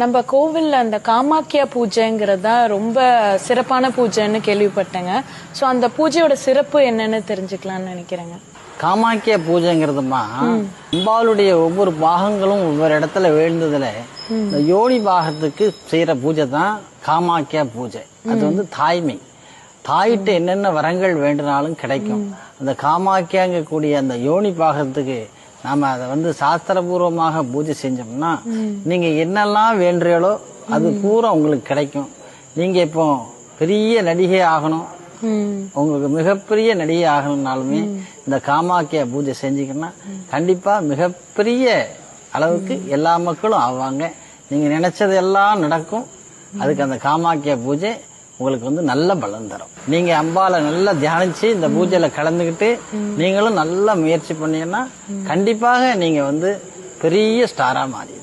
நம்ம கோவில்ல அந்த காமாக்கியா பூஜைங்கிறதா ரொம்ப சிறப்பான பூஜைன்னு கேள்விப்பட்டேங்க. சோ அந்த பூஜையோட சிறப்பு என்னன்னு தெரிஞ்சுக்கலாம்னு நினைக்கிறேங்க. காமாக்கியா பூஜைங்கிறதுமா அம்பாளுடைய ஒவ்வொரு பாகங்களும் ஒவ்வொரு இடத்துல வேண்டதுல இந்த யோனி பாகத்துக்கு செய்யற பூஜை தான் காமாக்கியா பூஜை. அது வந்து தாய்மை. தாயிட்டு என்னென்ன வரங்கள் வேண்டுனாலும் கிடைக்கும். அந்த காமாக்கியாங்க கூடிய அந்த யோனி பாகத்துக்கு நாம அதை வந்து சாஸ்திரபூர்வமாக பூஜை செஞ்சோம்னா நீங்க என்னெல்லாம் வேண்டுறீங்களோ அது பூரா உங்களுக்கு கிடைக்கும். நீங்க இப்போ பெரிய நடிகை ஆகணும், உங்களுக்கு மிகப்பெரிய நடிகை ஆகணும்னாலுமே இந்த காமாக்கியா பூஜை செஞ்சீங்கன்னா கண்டிப்பா மிகப்பெரிய அளவுக்கு எல்லா மக்களும் ஆவாங்க. நீங்க நினைச்சது எல்லாம் நடக்கும். அதுக்கு அந்த காமாக்கியா பூஜை உங்களுக்கு வந்து நல்ல பலன் தரும். நீங்க அம்பால நல்லா தியானிச்சு இந்த பூஜையில கலந்துகிட்டு நீங்களும் நல்லா முயற்சி பண்ணீங்கன்னா கண்டிப்பாக நீங்க வந்து பெரிய ஸ்டாரா மாறி